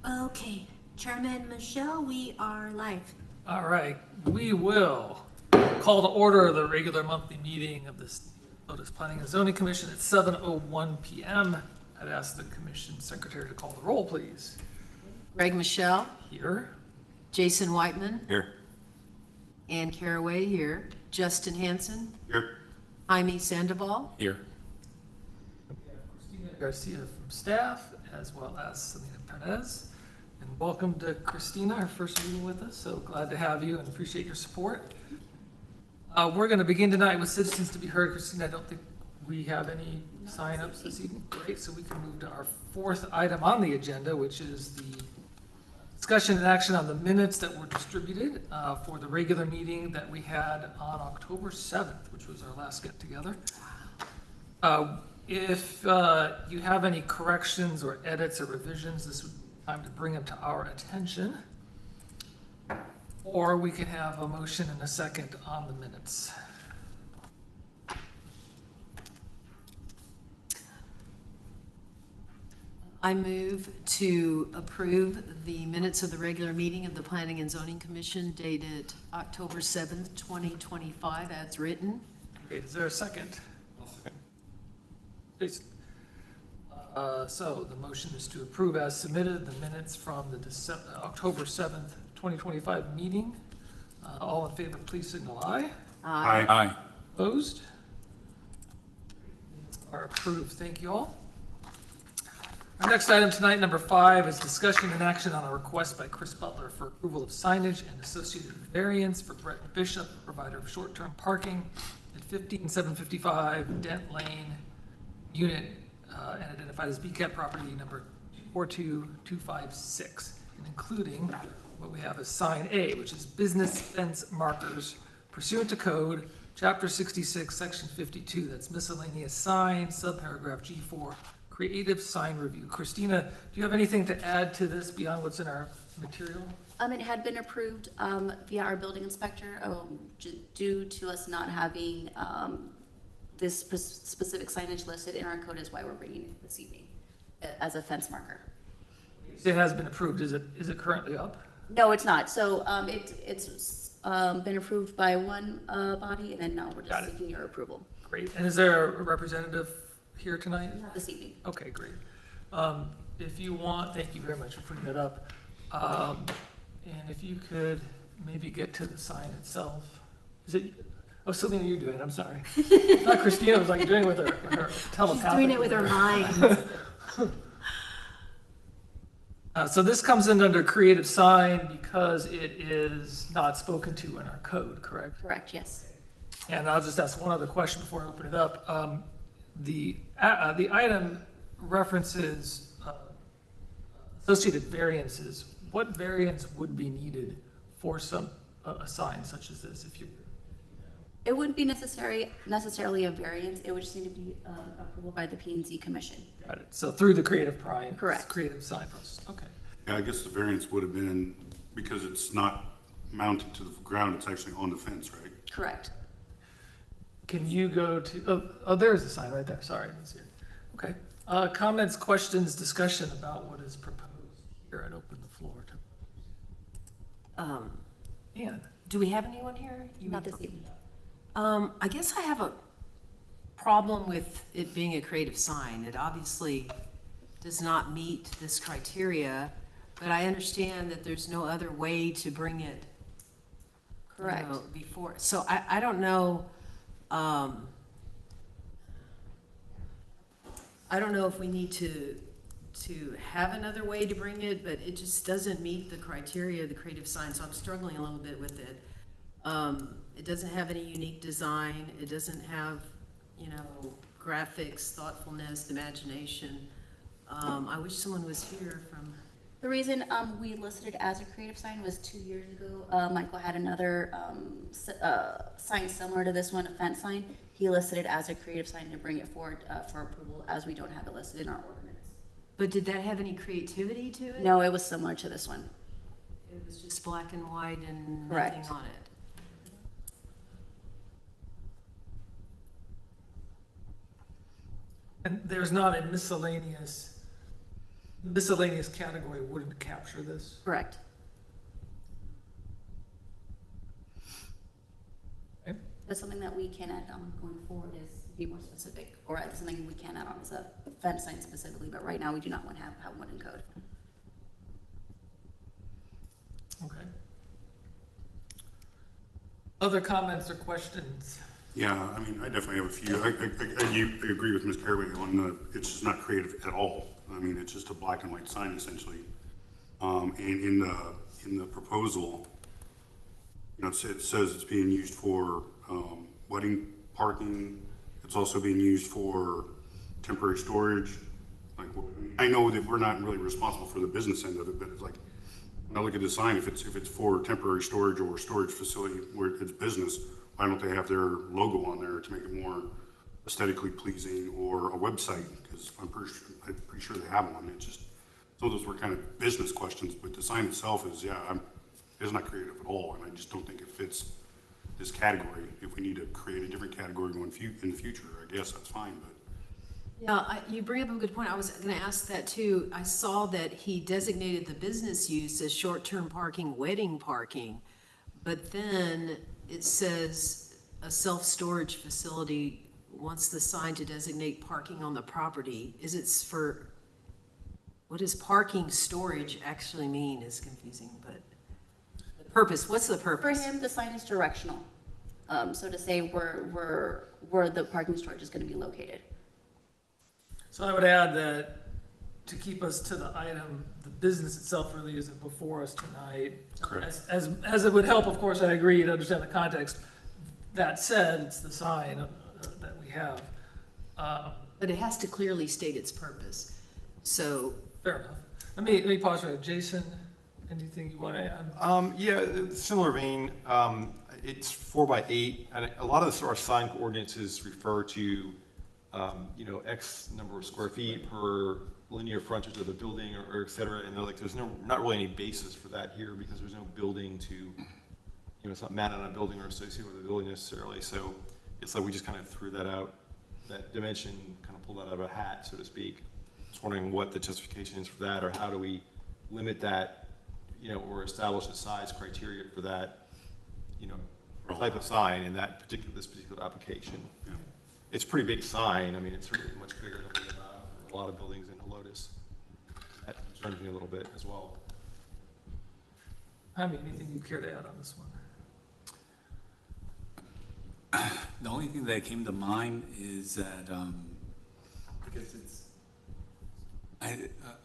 Okay, Chairman Michelle, we are live. All right, we will call to order the regular monthly meeting of the Helotes Planning and Zoning Commission at 7:01 PM. I'd ask the commission secretary to call the roll, please. Greg Michelle, Here. Jason Whiteman, Here. Ann Caraway here, Justin Hansen, Here. Jaime Sandoval, Here. Christina Garcia from staff, as well as Selena Perez. And welcome to Christina, our first meeting with us, so glad to have you and appreciate your support. We're going to begin tonight with citizens to be heard. Christina, I don't think we have any sign-ups this evening. Great, so we can move to our fourth item on the agenda, which is the discussion and action on the minutes that were distributed for the regular meeting that we had on October 7th, which was our last get-together. If you have any corrections or edits or revisions, this would be time to bring them to our attention. Or we can have a motion and a second on the minutes. I move to approve the minutes of the regular meeting of the Planning and Zoning Commission dated October 7th, 2025 as written. Great, is there a second? Jason. So the motion is to approve as submitted the minutes from the October 7th, 2025 meeting. All in favor, please signal aye. Aye. Aye. Opposed? Minutes are approved. Thank you all. Our next item tonight, number 5, is discussion and action on a request by Chris Butler for approval of signage and associated variance for Brett Bishop, provider of short-term parking at 15755 Dent Lane, unit and identified as BCAT property number 42256, and including what we have as sign A, which is business fence markers pursuant to code, chapter 66, section 52, that's miscellaneous sign, subparagraph G4, creative sign review. Christina, do you have anything to add to this beyond what's in our material? It had been approved via our building inspector due to us not having this specific signage listed in our code is why we're bringing it this evening as a fence marker. It has been approved. Is it currently up? No, it's not. So it's been approved by one body, and then now we're just seeking your approval. Great. And is there a representative here tonight? Not this evening. Okay, great. If you want, thank you very much for putting that up. And if you could maybe get to the sign itself. Is it? Oh, Selena, you're doing it. I'm sorry. Not Christina was like doing it with her telepathic. She's doing it with her mind. So this comes in under creative sign because it is not spoken to in our code, correct? Correct, yes. And I'll just ask one other question before I open it up. The item references associated variances. What variance would be needed for a sign such as this? It wouldn't be necessarily a variance. It would just need to be approval by the P&Z Commission. Got it. So through the creative Correct. creative sign process. Okay. Yeah, I guess the variance would have been because it's not mounted to the ground, it's actually on the fence, right? Correct. Can you go to, there's the sign right there. Sorry, I didn't see it. Okay. Comments, questions, discussion about what is proposed here. I'd open the floor to. Ann. Do we have anyone here? Not this evening. I guess I have a problem with it being a creative sign. It obviously does not meet this criteria, but I understand that there's no other way to bring it. Correct. Before. So I don't know. I don't know if we need to have another way to bring it, but it just doesn't meet the criteria of the creative sign, so I'm struggling a little bit with it. It doesn't have any unique design. It doesn't have, graphics, thoughtfulness, imagination. I wish someone was here from. The reason we listed it as a creative sign was 2 years ago. Michael had another sign similar to this one, a fence sign. He listed it as a creative sign to bring it forward for approval, as we don't have it listed in our ordinance. But did that have any creativity to it? No, it was similar to this one. It was just black and white and Correct. nothing on it. And there's not a miscellaneous the miscellaneous category wouldn't capture this. Correct. Okay. That's something that we can add on going forward is be more specific, or that's something we can add on as a fence sign specifically, but right now we do not want to have one in code. Okay. Other comments or questions? Yeah, I mean, I definitely have a few. I agree with Ms. Caraway on it's just not creative at all. I mean, it's just a black and white sign essentially. And in the proposal, you know, it says it's being used for wedding parking. It's also being used for temporary storage. Like, I know that we're not really responsible for the business end of it, but it's like, when I look at the sign, if it's for temporary storage or storage facility where it's business, why don't they have their logo on there to make it more aesthetically pleasing, or a website? Because I'm pretty sure they have one. It's just, some of those were kind of business questions, but the sign itself is, it's not creative at all, and I just don't think it fits this category. If we need to create a different category going in the future, I guess that's fine, but. Yeah, you bring up a good point. I was gonna ask that too. I saw that he designated the business use as short-term parking, wedding parking, but then it says a self-storage facility wants the sign to designate parking on the property. What does parking storage actually mean is confusing, but the purpose, what's the For purpose? him, the sign is directional. So to say where the parking storage is going to be located. So I would add that to keep us to the item, the business itself really isn't before us tonight. Correct. As it would help, of course, I agree to understand the context. That said, it's the sign that we have. But it has to clearly state its purpose. So, Fair enough. Let me pause for Jason. Anything you want to add? Yeah, similar vein. It's 4x8, and a lot of our sign ordinances refer to, X number of square feet per linear frontage of the building, or et cetera. And they're like, there's not really any basis for that here, because there's no building to, it's not mounted on a building or associated with a building necessarily. So it's like we just kind of threw that out, that dimension, kind of pulled that out of a hat, so to speak. Just wondering what the justification is for that, or how do we limit that, or establish a size criteria for that, type of sign in this particular application. Yeah. It's a pretty big sign. I mean, it's really much bigger than a lot of buildings in Helotes. That concerns me a little bit as well. Jaime, anything you care to add on this one? The only thing that came to mind is that, because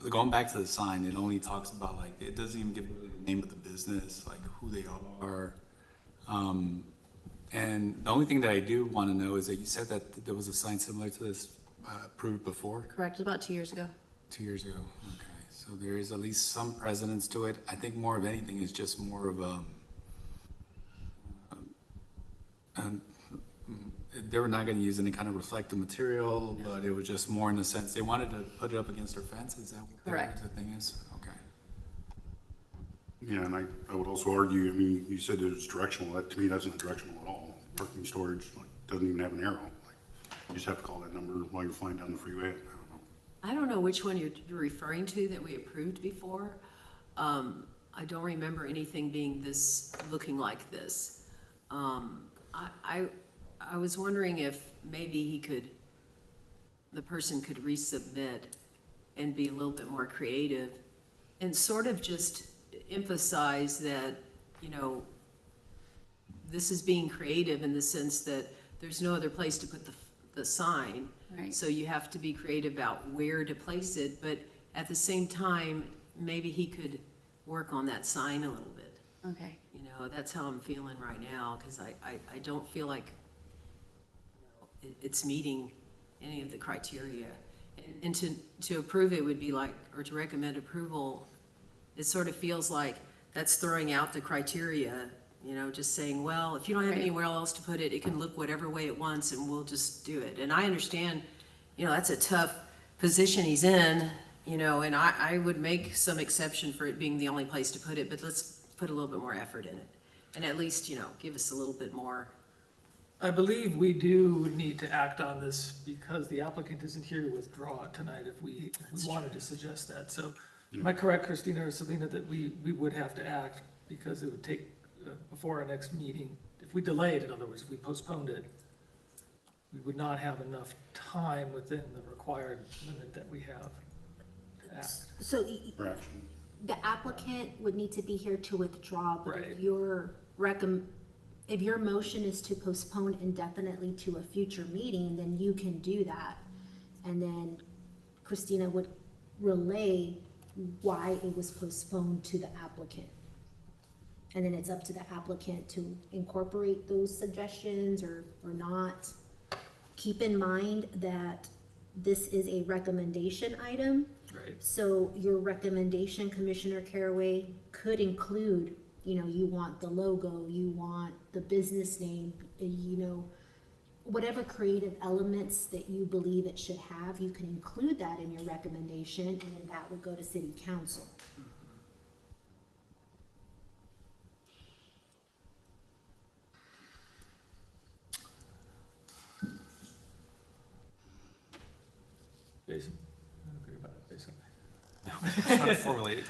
going back to the sign, it only talks about, like, it doesn't even give really the name of the business, like who they are. And the only thing that I do want to know is that you said that there was a sign similar to this approved before, Correct, about 2 years ago. 2 years ago. Okay, so there is at least some precedence to it. I think more of anything is just more of they were not going to use any kind of reflective material, but it was just more in the sense they wanted to put it up against their fence. Is that what Correct. the thing is? Okay. Yeah, and I would also argue, I mean, you said it was directional. That, to me, that's not directional at all. Parking storage, doesn't even have an arrow. You just have to call that number while you're flying down the freeway. I don't know. I don't know which one you're referring to that we approved before. I don't remember anything being looking like this. I was wondering if maybe the person could resubmit and be a little bit more creative and sort of just emphasize that, this is being creative in the sense that there's no other place to put the sign. Right. So you have to be creative about where to place it, but at the same time, maybe he could work on that sign a little bit. Okay. That's how I'm feeling right now, because I don't feel like it's meeting any of the criteria. And to approve it would be like, or to recommend approval, it sort of feels like that's throwing out the criteria, just saying, well, if you don't have Right. anywhere else to put it, it can look whatever way it wants and we'll just do it. And I understand, that's a tough position he's in, and I would make some exception for it being the only place to put it, but let's put a little bit more effort in it. And at least, give us a little bit more I believe we do need to act on this because the applicant isn't here to withdraw it tonight if we wanted to suggest that. So am I correct, Christina or Selena, that we would have to act because it would take before our next meeting? If we delayed, in other words, if we postponed it, we would not have enough time within the required limit that we have to act. So For action. the applicant would need to be here to withdraw, but Right. if your motion is to postpone indefinitely to a future meeting, then you can do that. And then Christina would relay why it was postponed to the applicant. And then it's up to the applicant to incorporate those suggestions or not. Keep in mind that this is a recommendation item. Right. So your recommendation, Commissioner Caraway, could include, you want the logo, you want the business name, whatever creative elements that you believe it should have, you can include that in your recommendation, and then that would go to city council. Jason? I don't agree about it, Jason. Trying to formulate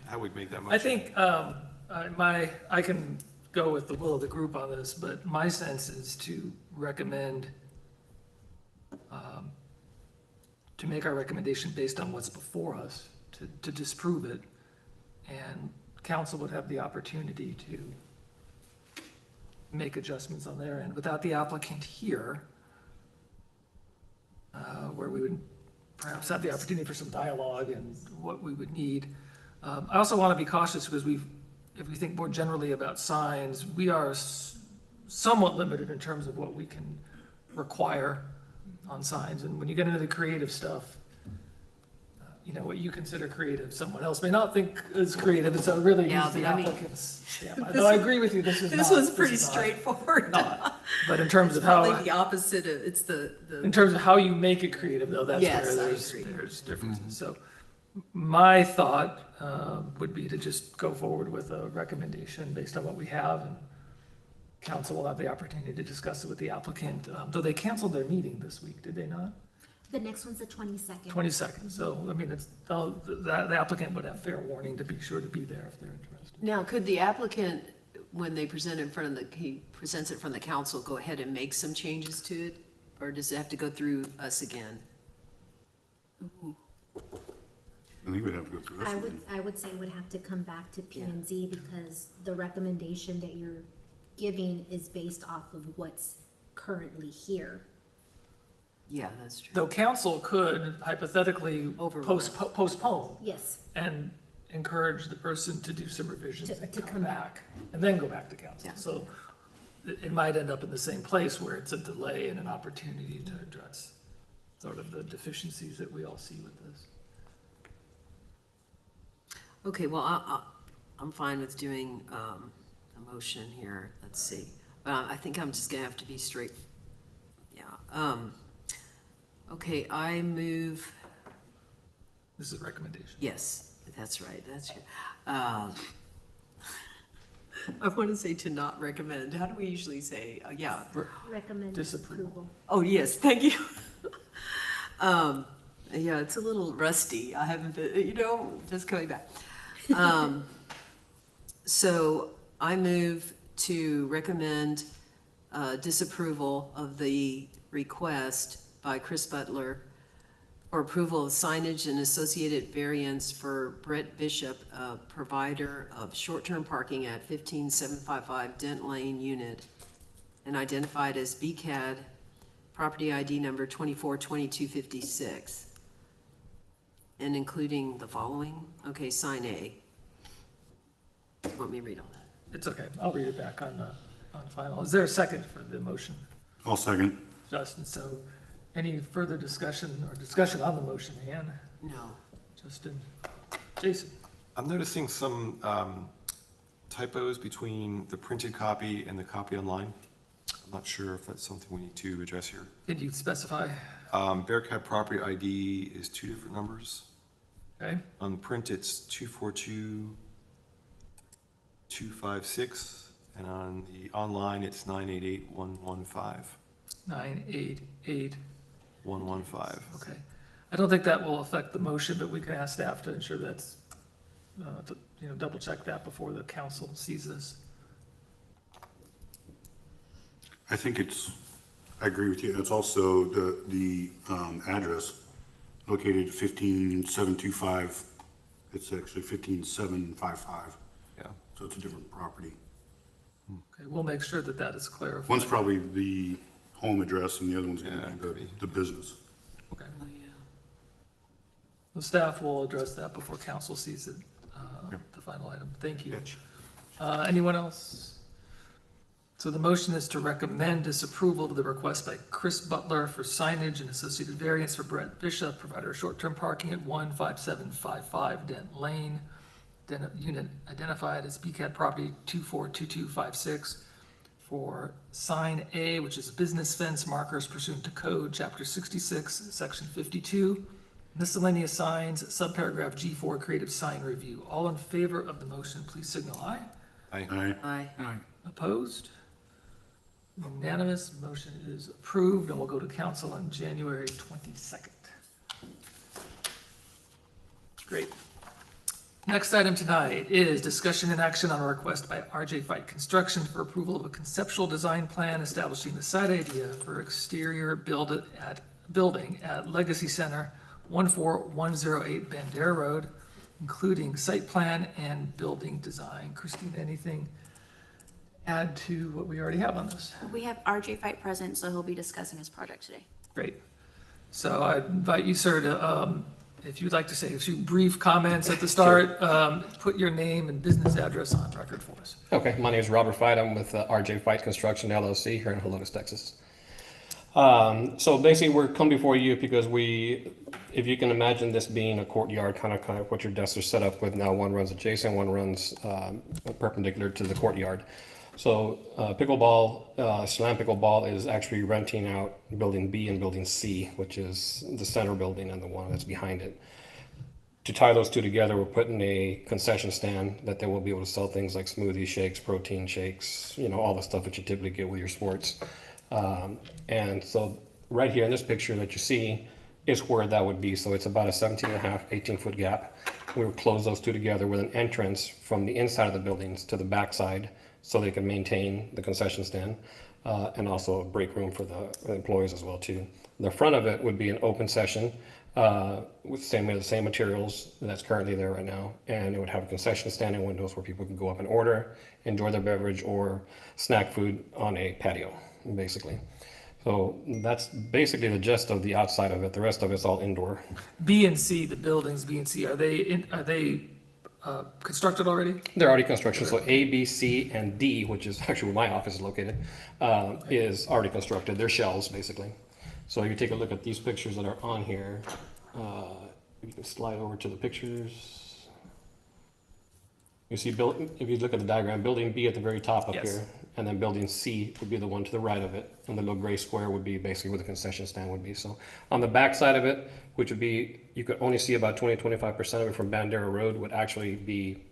how we make that motion. I think, I can go with the will of the group on this, but my sense is to recommend, to make our recommendation based on what's before us, to disprove it, and council would have the opportunity to make adjustments on their end without the applicant here, where we would perhaps have the opportunity for some dialogue and what we would need. I also want to be cautious because if we think more generally about signs, we are somewhat limited in terms of what we can require on signs. And when you get into the creative stuff, what you consider creative, someone else may not think is creative, and so it really Yeah, is the but I mean, applicant's stamp. Though I agree with you, this is not. This was this pretty is not- straightforward. Not, but in terms of Probably how, the opposite of, it's in terms of how you make it creative, though, that's Yes, where I there's agree. differences. So my thought would be to just go forward with a recommendation based on what we have, and council will have the opportunity to discuss it with the applicant. Though they canceled their meeting this week, did they not? The next one's the 22nd. 22nd, so, I mean, the applicant would have fair warning to be sure to be there if they're interested. Now, could the applicant, when they present in front of he presents it from the council, go ahead and make some changes to it? Or does it have to go through us again? I think we'd have to go through this. I would say it would have to come back to P&Z because the recommendation that you're giving is based off of what's currently here. Yeah, that's true. Though council could hypothetically Overrule. postpone Yes, and encourage the person to do some revisions To- and to come come back, and then go back to council. Yeah. So it might end up in the same place where it's a delay and an opportunity to address sort of the deficiencies that we all see with this. Okay, well, I'm fine with doing a motion here. Let's see. I think I'm just gonna have to be straight. Yeah. Okay, I move, This is a recommendation. yes, that's right, that's true. I want to say to not recommend. How do we usually say? Yeah. recommend Disapproval. approval. Oh, yes, thank you. Yeah, it's a little rusty. I haven't been, just coming back. So I move to recommend disapproval of the request by Chris Butler for approval of signage and associated variants for Brett Bishop, provider of short-term parking at 15755 Dent Lane Unit, and identified as BCAD, property ID number 242256, and including the following. Okay, sign A. Want me to read all that? It's okay, I'll read it back on final. Is there a second for the motion, I'll second. Justin? So any further discussion on the motion, Ann, No. Justin, Jason? I'm noticing some typos between the printed copy and the copy online. I'm not sure if that's something we need to address here. Can you specify? Bearcat property ID is 2 different numbers. On print, it's 242256, And on the online, it's 988-115. 988. 115. Okay. I don't think that will affect the motion, but we can ask staff to ensure that's, double check that before the council sees this. I think I agree with you. It's also the address located 15725. It's actually 15755. Yeah. So it's a different property. Okay, we'll make sure that that is clarified. One's probably the home address and the other one's going Yeah, to could be be. the business. Okay. The staff will address that before council sees it, the final item. Thank you. Anyone else? So the motion is to recommend disapproval of the request by Chris Butler for signage and associated variance for Brett Bishop, provider of short-term parking at 15755 Dent Lane, unit identified as BCAT property 242256, for sign A, which is business fence markers pursuant to code, chapter 66, section 52, miscellaneous signs, subparagraph G4, creative sign review. All in favor of the motion, please signal aye. Aye. Aye. Opposed? Unanimous, motion is approved, and we'll go to council on January 22nd. Great. Next item tonight is discussion and action on a request by RJ Fite Construction for approval of a conceptual design plan establishing the site idea for exterior building at Legacy Center, 14108 Bandera Road, including site plan and building design. Christine, anything add to what we already have on this? We have RJ Fight present, so he'll be discussing his project today. Great. So I invite you, sir, to, if you'd like to say a few brief comments at the start, put your name and business address on record for us. Okay, my name is Robert Fight. I'm with RJ Fight Construction LLC here in Helotes, Texas. So basically, we're come before you because if you can imagine this being a courtyard, kind of what your desks are set up with now. One runs adjacent, one runs perpendicular to the courtyard. So pickleball, Slam Pickleball is actually renting out building B and building C, which is the center building and the one that's behind it. To tie those two together, we're putting a concession stand that they will be able to sell things like smoothie shakes, protein shakes, all the stuff that you typically get with your sports. And so right here in this picture that you see is where that would be. So it's about a 17.5, 18-foot gap. We would close those two together with an entrance from the inside of the buildings to the backside, so they can maintain the concession stand, and also a break room for the employees as well too. The front of it would be an open session with the same materials that's currently there right now, and it would have a concession stand and windows where people can go up and order, enjoy their beverage or snack food on a patio, basically. So that's basically the gist of the outside of it. The rest of it's all indoor. B and C, the buildings B and C, are they constructed already? They're already construction. So A, B, C, and D, which is actually where my office is located, is already constructed. They're shells, basically. So if you take a look at these pictures that are on here, you can slide over to the pictures. You see, if you look at the diagram, building B at the very top up Yes. here, and then building C would be the one to the right of it, and the little gray square would be basically where the concession stand would be. So on the back side of it, which would be, you could only see about 20-25% of it from Bandera Road, would actually be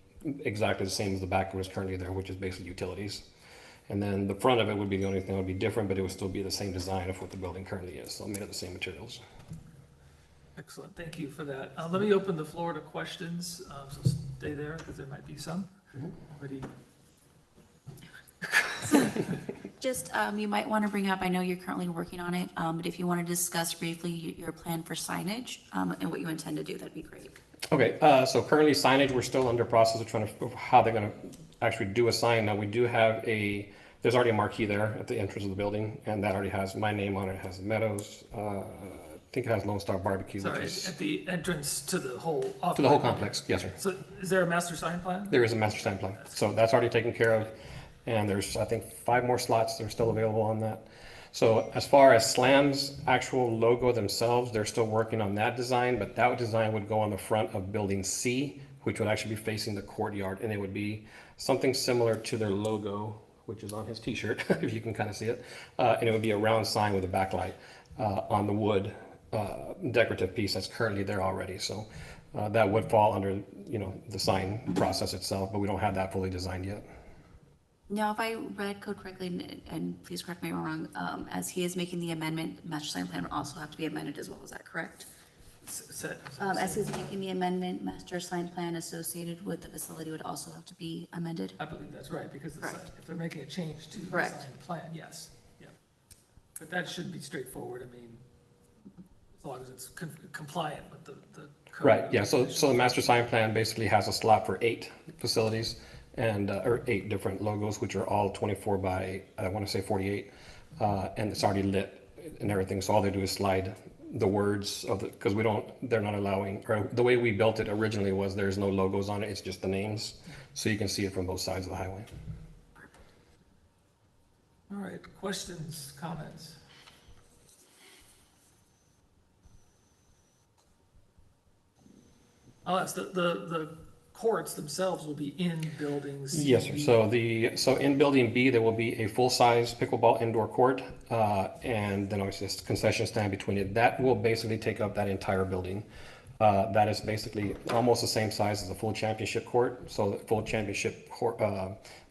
exactly the same as the back was currently there, which is basically utilities. And then the front of it would be the only thing that would be different, but it would still be the same design of what the building currently is, so made of the same materials. Excellent, thank you for that. Let me open the floor to questions, so stay there, because there might be some. Anybody? Just, you might want to bring up, I know you're currently working on it, but if you want to discuss briefly your plan for signage, and what you intend to do, that'd be great. Okay, so currently signage, we're still under process of trying to, how they're gonna actually do a sign. Now, we do have there's already a marquee there at the entrance of the building, and that already has my name on it. It has Meadows, I think it has Lone Star Barbecue. Sorry, which is at the entrance to the whole office? to the whole complex, yes, sir. So is there a master sign plan? There is a master sign plan, so that's already taken care of. And there's, I think, 5 more slots that are still available on that. So as far as Slam's actual logo themselves, they're still working on that design, but that design would go on the front of building C, which would actually be facing the courtyard, and it would be something similar to their logo, which is on his t-shirt, if you can kind of see it. And it would be a round sign with a backlight on the wood decorative piece that's currently there already. So that would fall under, the sign process itself, but we don't have that fully designed yet. Now, if I read code correctly, and please correct me if I'm wrong, as he is making the amendment, master sign plan would also have to be amended as well, is that correct? As he's making the amendment, master sign plan associated with the facility would also have to be amended? I believe that's right, because Correct. if they're making a change to the Correct. sign plan, yes, yeah. But that should be straightforward, I mean, as long as it's compliant with the code. Right, yeah, so the master sign plan basically has a slot for 8 facilities and, or 8 different logos, which are all 24 by, I want to say 48, and it's already lit and everything, so all they do is slide the words of the, because they're not allowing, or the way we built it originally was there's no logos on it, it's just the names, so you can see it from both sides of the highway. All right, questions, comments? I'll ask, the courts themselves will be in buildings? Yes, sir. So in building B, there will be a full-size pickleball indoor court, and then obviously a concession stand between it. That will basically take up that entire building. That is basically almost the same size as a full championship court, so that full championship court,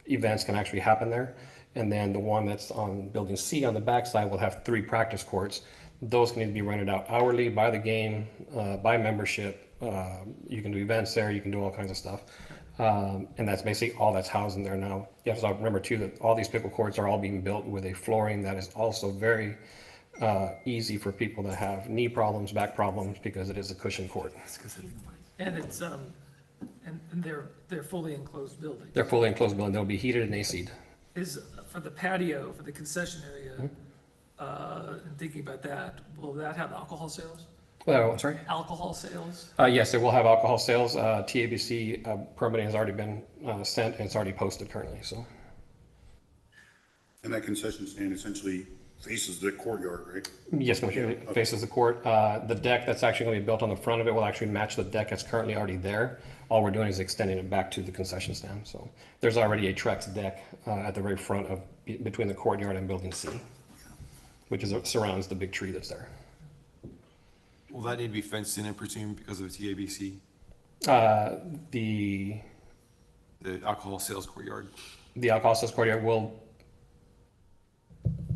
events can actually happen there. And then the one that's on building C on the backside will have 3 practice courts. Those can either be rented out hourly, by the game, by membership. You can do events there, you can do all kinds of stuff. And that's basically all that's housed in there now. You have to remember too that all these pickle courts are all being built with a flooring that is also very easy for people that have knee problems, back problems, because it is a cushion court. And it's, and they're fully enclosed buildings. They're fully enclosed building, they'll be heated and AC'd. Is, for the patio, for the concession area, and thinking about that, will that have alcohol sales? Well, I'm sorry? Alcohol sales? Yes, it will have alcohol sales. TABC permitting has already been sent and it's already posted currently, so. And that concession stand essentially faces the courtyard, right? Yes, Commissioner, it faces the court. The deck that's actually going to be built on the front of it will actually match the deck that's currently already there. All we're doing is extending it back to the concession stand. So there's already a Trex deck at the very front of, between the courtyard and building C, which surrounds the big tree that's there. Will that need to be fenced in, I presume, because of the TABC, The alcohol sales courtyard? alcohol sales courtyard will,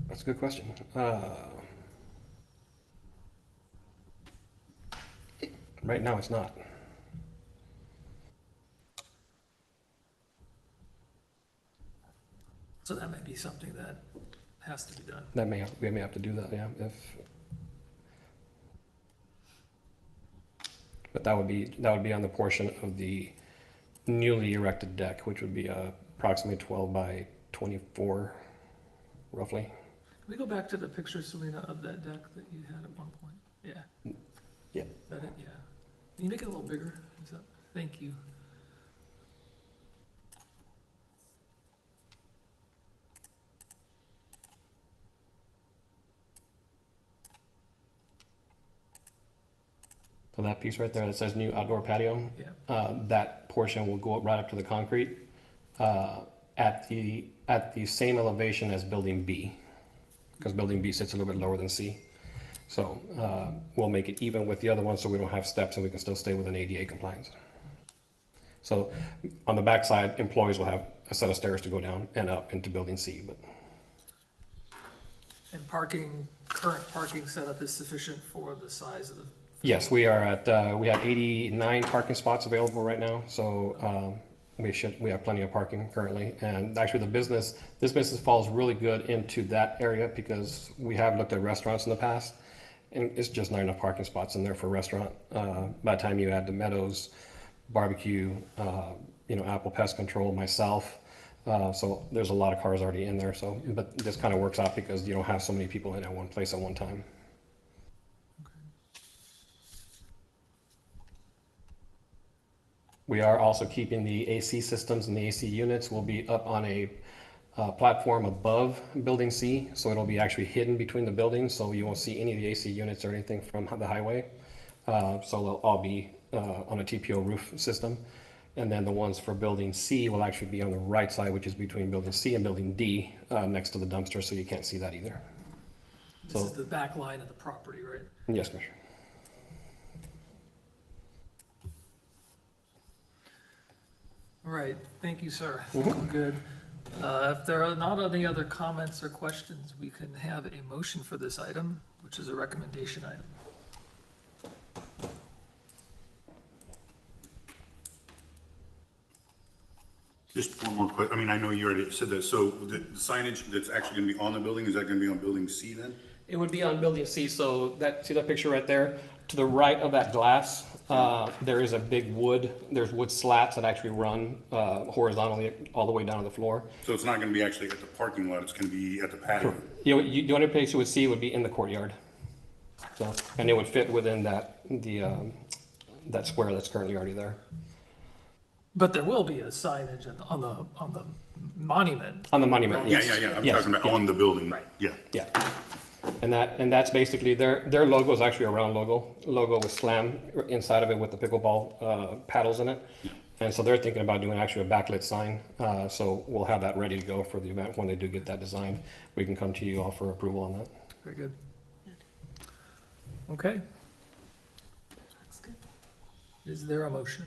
that's a good question. Right now, it's not. So that might be something that has to be done. We may have to do that, yeah, but that would be on the portion of the newly erected deck, which would be approximately 12 by 24, roughly. Can we go back to the picture, Selena, of that deck that you had at one point? Yeah. Yeah. Is that it? Yeah. Can you make it a little bigger? Thank you. So that piece right there that says new outdoor patio, Yeah. that portion will go up right up to the concrete at the same elevation as building B, because building B sits a little bit lower than C. So we'll make it even with the other one so we don't have steps and we can still stay within ADA compliance. So on the backside, employees will have a set of stairs to go down and up into building C. But And current parking setup is sufficient for the size of the. yes, we have 89 parking spots available right now. So we have plenty of parking currently. And actually this business falls really good into that area because we have looked at restaurants in the past and it's just not enough parking spots in there for a restaurant. By the time you add the Meadows, barbecue, Apple Pest Control, myself. So there's a lot of cars already in there. So, but this kind of works out because you don't have so many people in at one place at one time. We are also keeping the AC systems and the AC units will be up on a platform above building C. So it'll be actually hidden between the buildings. So you won't see any of the AC units or anything from the highway. So they'll all be on a TPO roof system. And then the ones for building C will actually be on the right side, which is between building C and building D, next to the dumpster. So you can't see that either. This is the back line of the property, right? Yes, Commissioner. All right, thank you, sir. I think we're good. If there are not any other comments or questions, we can have a motion for this item, which is a recommendation item. Just one more question. I mean, I know you already said that. So the signage that's actually going to be on the building, is that going to be on building C then? It would be on building C, so that, see that picture right there? To the right of that glass, there is a big there's wood slats that actually run horizontally all the way down to the floor. So it's not going to be actually at the parking lot, it's going to be at the patio? The only place you would see would be in the courtyard. So, and it would fit within that square that's currently already there. But there will be a signage on the monument. On the monument, Yeah, yes. yeah, yeah. I'm Yes, talking about yeah. on the building. Right. Yeah. Yeah. And that's basically, their logo is actually a round logo with slam inside of it with the pickleball paddles in it. And so they're thinking about doing actually a backlit sign. So we'll have that ready to go for the event when they do get that designed. We can come to you all for approval on that. Very good. Okay. That's good. Is there a motion?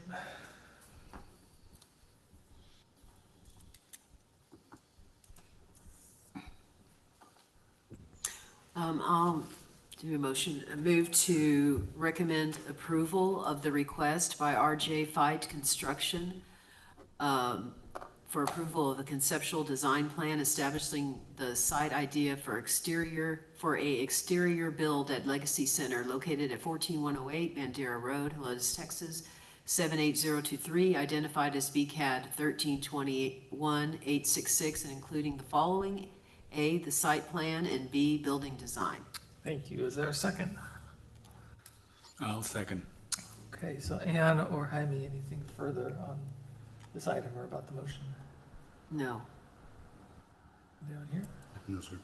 I'll do a motion, a move to recommend approval of the request by RJ Fight Construction for approval of the conceptual design plan establishing the site idea for a exterior build at Legacy Center located at 14108 Bandera Road, Helotes, Texas, 78023, identified as BCAD 1321866, and including the following: A, the site plan, and B, building design. Thank you. Is there a second? I'll second. Okay, so Ann or Jaime, anything further on this item or about the motion? No. Down here? No, sir.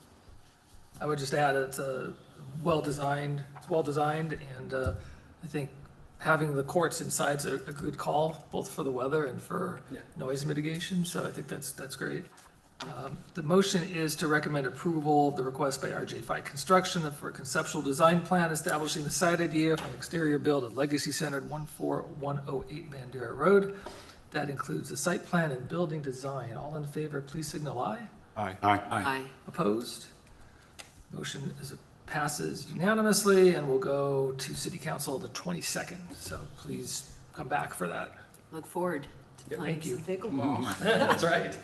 I would just add it's well designed, and I think having the courts inside is a good call, both for the weather and for noise mitigation, so I think that's great. The motion is to recommend approval of the request by RJ Fight Construction for a conceptual design plan establishing the site idea for an exterior build at Legacy Center at 14108 Bandera Road. That includes the site plan and building design. All in favor, please signal aye. Aye. Aye. Aye. Opposed? Motion passes unanimously, and we'll go to City Council the 22nd. So please come back for that. Look forward to playing thank you. some pickleball. That's right.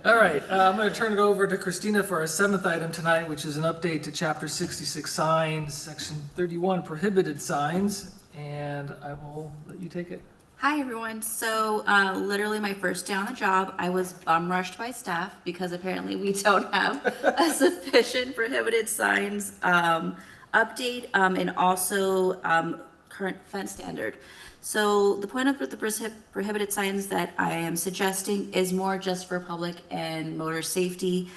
All right, I'm going to turn it over to Christina for our 7th item tonight, which is an update to Chapter 66 signs, Section 31 prohibited signs, and I will let you take it. Hi, everyone. So literally my first day on the job, I was bum rushed by staff because apparently we don't have a sufficient prohibited signs update and also current fence standard. So the point of the prohibited signs that I am suggesting is more just for public and motor safety,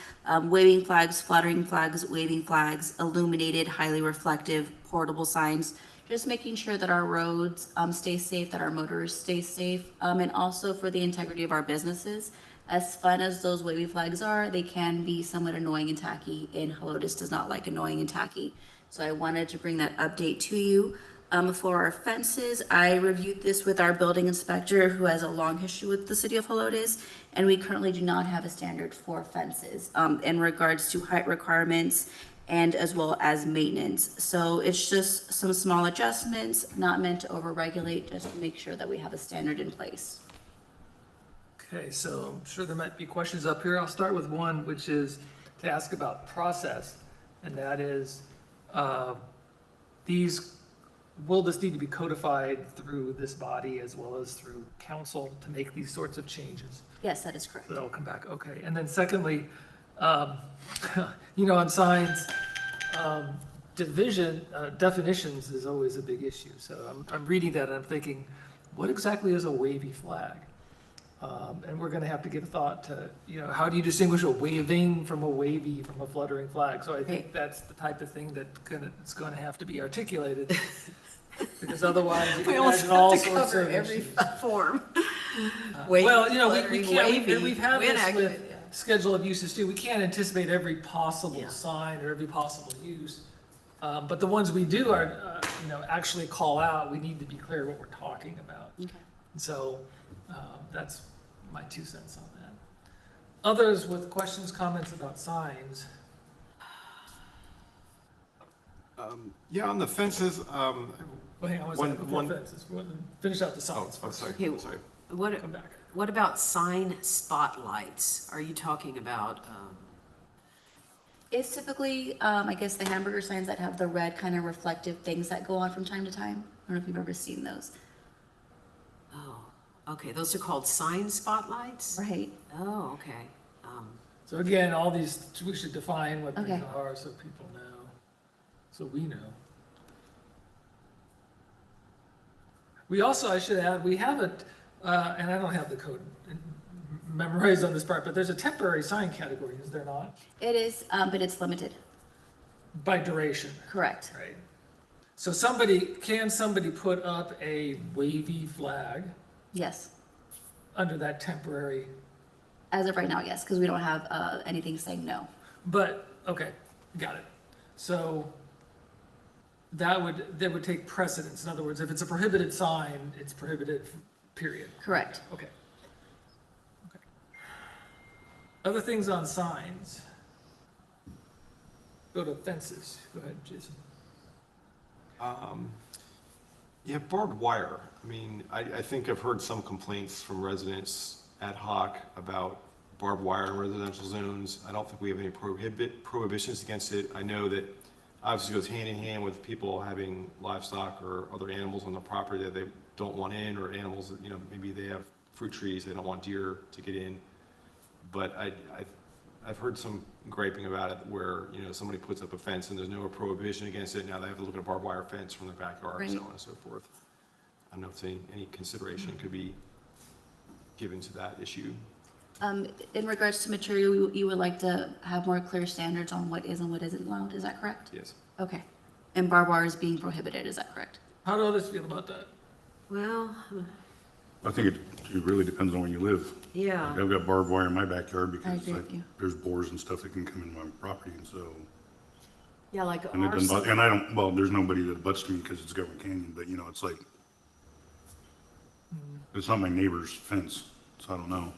waving flags, fluttering flags, waving flags, illuminated, highly reflective, portable signs, just making sure that our roads stay safe, that our motorists stay safe, and also for the integrity of our businesses. As fun as those wavy flags are, they can be somewhat annoying and tacky, and Helotes does not like annoying and tacky. So I wanted to bring that update to you. For our fences, I reviewed this with our building inspector, who has a long history with the city of Helotes, and we currently do not have a standard for fences in regards to height requirements and as well as maintenance. So it's just some small adjustments, not meant to overregulate, just to make sure that we have a standard in place. Okay, so I'm sure there might be questions up here. I'll start with one, which is to ask about process, and that is, will this need to be codified through this body as well as through council to make these sorts of changes? Yes, that is correct. So that'll come back, okay. And then secondly, on signs, definitions is always a big issue. So I'm reading that and I'm thinking, what exactly is a wavy flag? And we're going to have to give thought to, how do you distinguish a waving from a wavy from a fluttering flag? So I think that's the type of thing it's going to have to be articulated. Because otherwise, you can We almost imagine all have to sorts cover of every issues. form. Well, we Fluttering, can't, wavy, and we've had this inactive, with yeah. schedule of uses too. We can't anticipate every possible Yeah. sign or every possible use. But the ones we do are, actually call out, we need to be clear what we're talking about. Okay. And so, that's my 2 cents on Others with questions, comments about signs? Yeah, on the fences, Well, hang on one second, before one- fences, finish out the oh, signs oh, first. sorry, Okay, sorry. what, Come back. what about sign spotlights? Are you talking about, It's typically, I guess, the hamburger signs that have the red kind of reflective things that go on from time to time. I don't know if you've ever seen those. oh, okay, those are called sign spotlights? Right. Oh, okay. So again, all these, we should define what these Okay. are so people know, so we know. We also, I should add, we have a, and I don't have the code memorized on this part, but there's a temporary sign category, is there not? It is, but it's limited. By duration, Correct. right? So can somebody put up a wavy flag Yes. under that temporary? As of right now, yes, because we don't have anything saying no. But, okay, got it. So that would take precedence. In other words, if it's a prohibited sign, it's prohibited, period. Correct. Okay. Okay. Other things on signs. Go to fences. Go ahead, Jason. Yeah, barbed wire. I mean, I think I've heard some complaints from residents ad hoc about barbed wire in residential zones. I don't think we have any prohibitions against it. I know that obviously goes hand in hand with people having livestock or other animals on the property that they don't want in, or animals that, maybe they have fruit trees, they don't want deer to get in. But I've heard some griping about it where, somebody puts up a fence and there's no prohibition against it. Now they have to look at a barbed wire fence from their backyard and so Right. on and so forth. I don't know if any consideration could be given to that issue. In regards to material, you would like to have more clear standards on what is and what isn't allowed, is that correct? Yes. Okay. And barbed wire is being prohibited, is that correct? How do others feel about that? Well, I think it really depends on where you live. yeah. I've got barbed wire in my backyard I because agree with you. there's boars and stuff that can come into my property, and so, Yeah, like and it our, doesn't bother, and I don't, well, there's nobody that butts to me because it's Government Canyon, but it's like, it's not my neighbor's fence, so I don't know.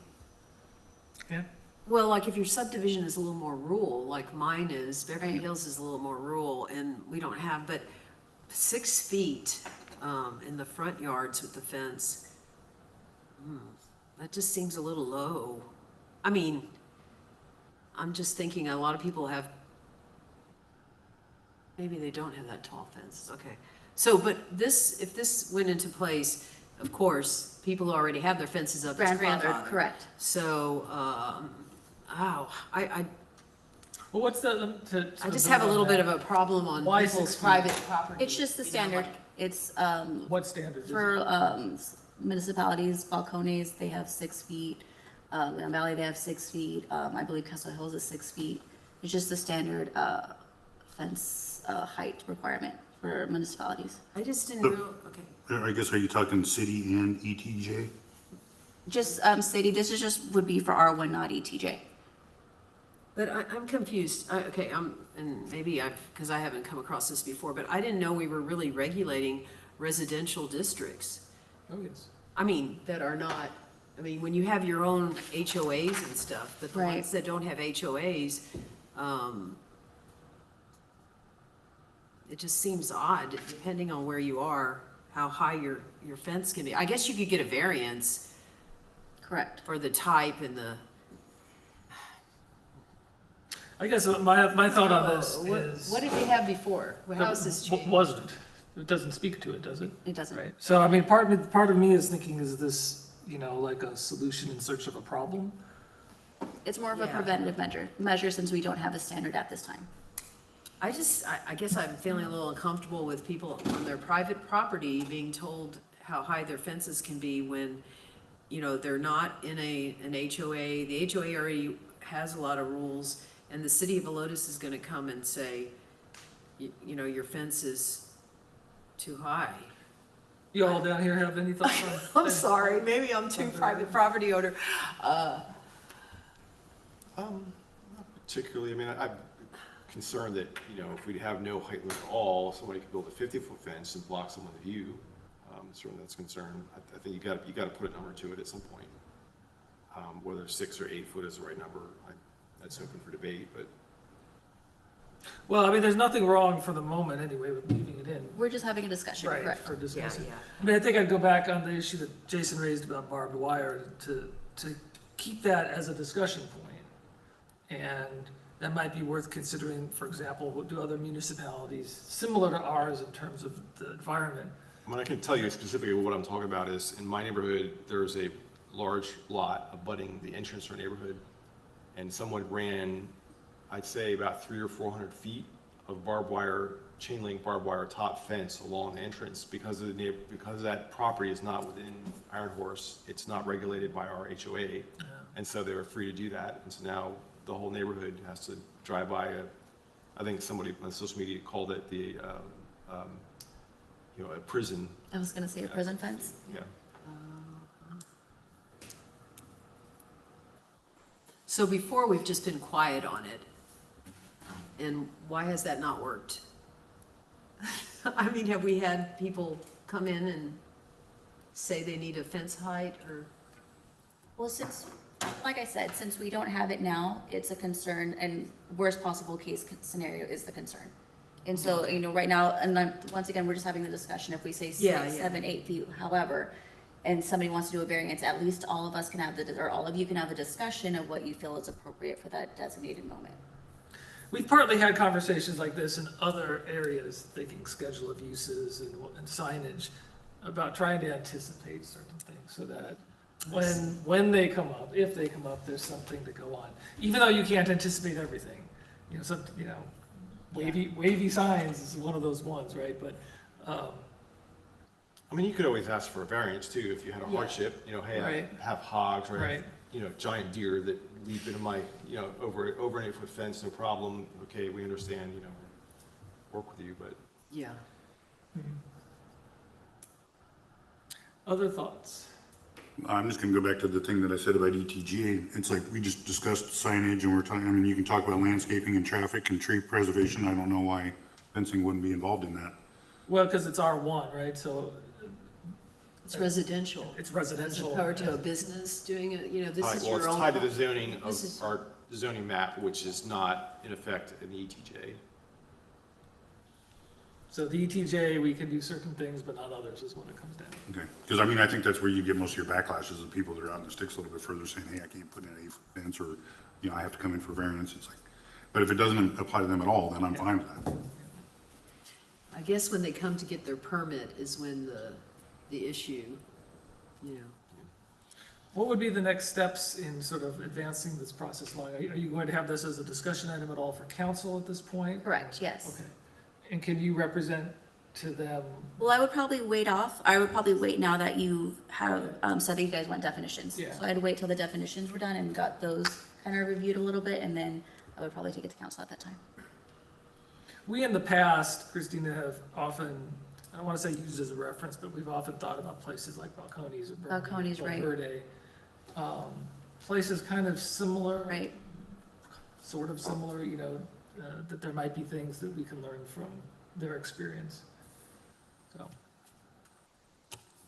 Yeah. well, like if your subdivision is a little more rural, like mine is, Beverly Right. Hills is a little more rural, and we don't have, but 6 feet, in the front yards with the fence, that just seems a little low. I mean, I'm just thinking a lot of people have, maybe they don't have that tall fence, okay. So, but if this went into place, of course, people who already have their fences up, it's Grandfathered, grandfathered. correct. So, I Well, what's the, I just have a little bit of a problem on Why people's 6 feet? private property. It's just the you know, standard. like- It's, what standard is it? for municipalities, balcones, they have 6 feet. Lamb Valley, they have 6 feet. I believe Castle Hills is 6 feet. It's just the standard fence height requirement for municipalities. I just didn't Look. know, okay. I guess, are you talking city and ETJ? Just city, this is just, would be for R1, not ETJ. But I'm confused. Okay, and maybe because I haven't come across this before, but I didn't know we were really regulating residential districts. Oh, yes. I mean, that are not, when you have your own HOAs and stuff, but the Right. ones that don't have HOAs, it just seems odd, depending on where you are, how high your fence can be. I guess you could get a variance Correct. for the type and the. I guess my thought on this is. What did we have before? How has this changed? Wasn't. It doesn't speak to it, does it? It doesn't. Right. So, part of me is thinking, is this, like a solution in search of a problem? It's more of a Yeah. preventative measure since we don't have a standard at this time. I guess I'm feeling a little uncomfortable with people on their private property being told how high their fences can be when, they're not in an HOA. The HOA already has a lot of rules, and the city of Helotes is gonna come and say, your fence is too high. You all down here have any thoughts on? I'm sorry, maybe I'm too private property owner. Not particularly. I'm concerned that, if we have no height limit at all, somebody could build a 50-foot fence and block someone's view. Certainly that's a concern. I think you got to put a number to it at some point. Whether 6 or 8 foot is the right number, that's open for debate, but. Well, I mean, there's nothing wrong for the moment anyway with leaving it in. We're just having a discussion, Right, correct? for discussion. yeah. I mean, I think I'd go back on the issue that Jason raised about barbed wire to keep that as a discussion point. And that might be worth considering, for example, what do other municipalities similar to ours in terms of the environment? I mean, I can tell you specifically what I'm talking about is, in my neighborhood, there's a large lot abutting the entrance to our neighborhood, and someone ran, I'd say, about 300 or 400 feet of barbed wire, chain link barbed wire top fence along the entrance because that property is not within Iron Horse. It's not regulated by our HOA, and so they were free to do that. And so now the whole neighborhood has to drive by I think somebody on social media called it a prison. I was gonna say a prison fence. Yeah. So before, we've just been quiet on it. And why has that not worked? I mean, have we had people come in and say they need a fence height or? Well, like I said, since we don't have it now, it's a concern, and worst possible case scenario is the concern. And so, right now, and then, once again, we're just having the discussion, if we say 6, Yeah, 7, 8 feet, however, and somebody wants to do a variance, at least all of us can have or all of you can have the discussion of what you feel is appropriate for that designated moment. We've partly had conversations like this in other areas, thinking schedule of uses and signage, about trying to anticipate certain things so that when they come up, if they come up, there's something to go on. Even though you can't anticipate everything, wavy signs is one of those ones, right? But, I mean, you could always ask for a variance too, if you had a hardship, hey, Right. I have hogs or, I have, Right. giant deer that leap into my, over an 8 foot fence, no problem. Okay, we understand, work with you, but. Yeah. other thoughts? I'm just gonna go back to the thing that I said about ETGA. It's like, we just discussed signage and we're talking, I mean, you can talk about landscaping and traffic and tree preservation. I don't know why fencing wouldn't be involved in that. Well, because it's R1, right? So It's residential. it's As residential. opposed to a business doing it, this is Well, your it's own. tied to the zoning of This is- our zoning map, which is not in effect in the ETJ. So the ETJ, we can do certain things, but not others, is what it comes down to. Okay, because I mean, I think that's where you get most of your backlashes of people that are out in the sticks a little bit further saying, hey, I can't put in an 8 foot fence, or, I have to come in for variance. It's like, but if it doesn't apply to them at all, then I'm fine with that. I guess when they come to get their permit is when the issue, What would be the next steps in sort of advancing this process along? Are you going to have this as a discussion item at all for council at this point? Correct, yes. Okay. And can you represent to them? Well, I would probably wait now that you have, said that you guys want definitions. Yeah. So I'd wait till the definitions were done and got those kind of reviewed a little bit, and then I would probably take it to council at that time. We in the past, Christina, have often, I don't want to say used as a reference, but we've often thought about places like Balcones or Balcones, right. Verde. Places kind of similar. Right. Sort of similar, that there might be things that we can learn from their experience. So,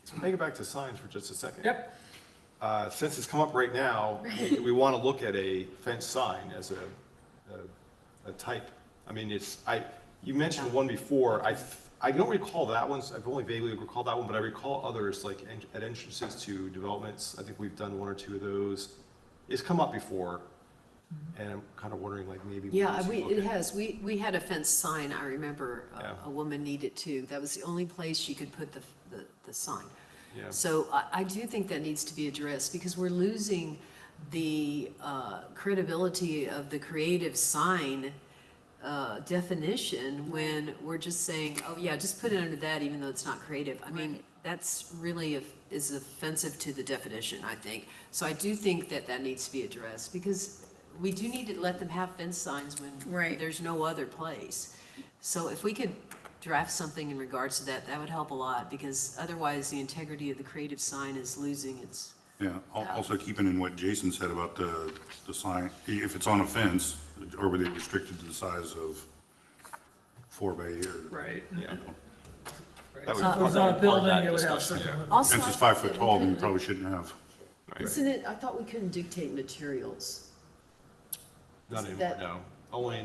So take it back to signs for just a second. yep, Since it's come up right now, we want to look at a fence sign as a type. I mean, you mentioned one before. I don't recall that one. I've only vaguely recalled that one, but I recall others like at entrances to developments. I think we've done 1 or 2 of those. It's come up before, and I'm kind of wondering like maybe. Yeah, should look it at- has. We had a fence sign, I remember, Yeah. a woman needed to. That was the only place she could put the sign. Yeah. So I do think that needs to be addressed, because we're losing the credibility of the creative sign definition when we're just saying, oh yeah, just put it under that even though it's not creative. I mean, that's really is offensive to the definition, I think. So I do think that needs to be addressed, because we do need to let them have fence signs when Right. there's no other place. So if we could draft something in regards to that would help a lot, because otherwise the integrity of the creative sign is losing its. Yeah, also keeping in what Jason said about the sign, if it's on a fence, or were they restricted to the size of 4 by 8 or? right. Yeah. Right. That So if it was would- on a building, that it would have discussion, certain. Also, Fence is 5 foot tall, then you probably shouldn't have. Isn't it, I thought we couldn't dictate materials. Not Is anymore, that- no. Only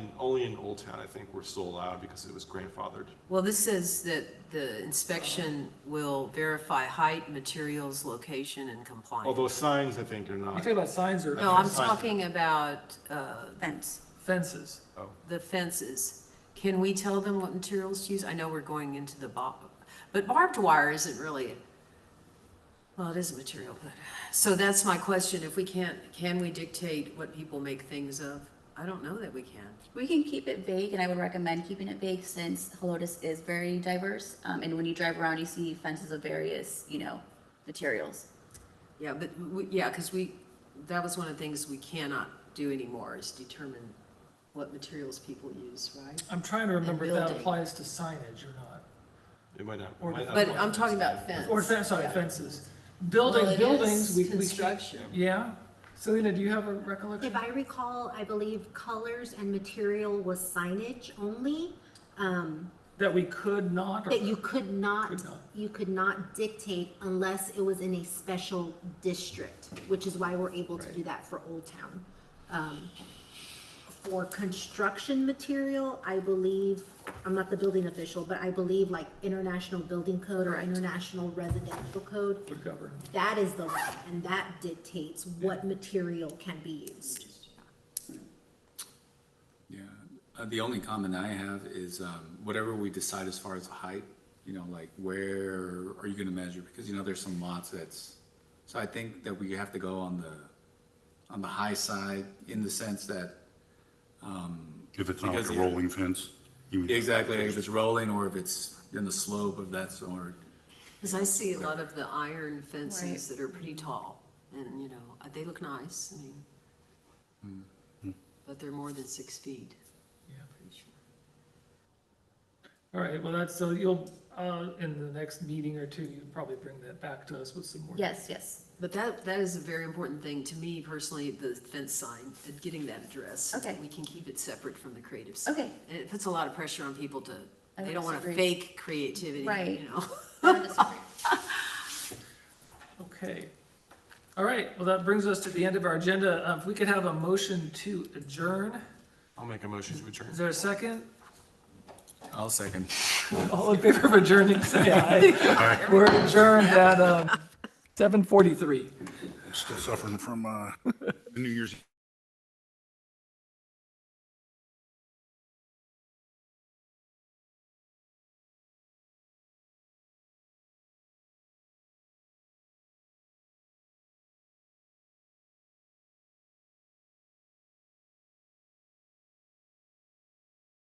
in Old Town, I think we're still allowed because it was grandfathered. Well, this says that the inspection will verify height, materials, location, and compliance. Although signs, I think, are You not. talking about signs or No, I'm Signs. talking about Fence. fences? the fences. Can we tell them what materials to use? I know we're going into the but barbed wire isn't really, well, it is a material, but, so that's my question. If we can't, can we dictate what people make things of? I don't know that we can. We can keep it vague, and I would recommend keeping it vague since Helotes is very diverse. And when you drive around, you see fences of various, materials. Yeah, but, yeah, because that was one of the things we cannot do anymore is determine what materials people use, right? I'm trying to remember if that building. applies to signage or not. It might not. Or it might not But apply I'm to talking signs. about fence. Or sorry, Yeah. fences. Well, it Buildings, is we can't. construction. Yeah? Selena, do you have a recollection? If I recall, I believe colors and material was signage only, That we could not? or- that you could not, Could not. you could not dictate unless it was in a special district, which is why we're able to do that for Old Town. For construction material, I believe, I'm not the building official, but I believe like International Building Code or International Residential Code, Would govern. that is the law, and that dictates what material can be used. Yeah, the only comment I have is, whatever we decide as far as the height, like where are you gonna measure? Because, there's some lots so I think that we have to go on the high side in the sense that, If it's not like Because a rolling fence. you mean- exactly, if it's rolling or if it's in the slope of that sort. Because I see a lot of the iron fences Right. that are pretty tall, and, they look nice, but they're more than 6 feet. Yeah. Pretty sure. All right, well, so you'll, in the next meeting or two, you'll probably bring that back to us with some more. Yes. But that is a very important thing to me personally, the fence sign, and getting that addressed. so that Okay. We can keep it separate from the creative side. Okay. And it puts a lot of pressure on people I they don't want to disagree. fake creativity, Right. I don't disagree. Okay. All right, well, that brings us to the end of our agenda. If we could have a motion to adjourn. I'll make a motion to adjourn. Is there a second? I'll second. All in favor of adjourning, say aye. We're adjourned at 7:43. Still suffering from the New Year's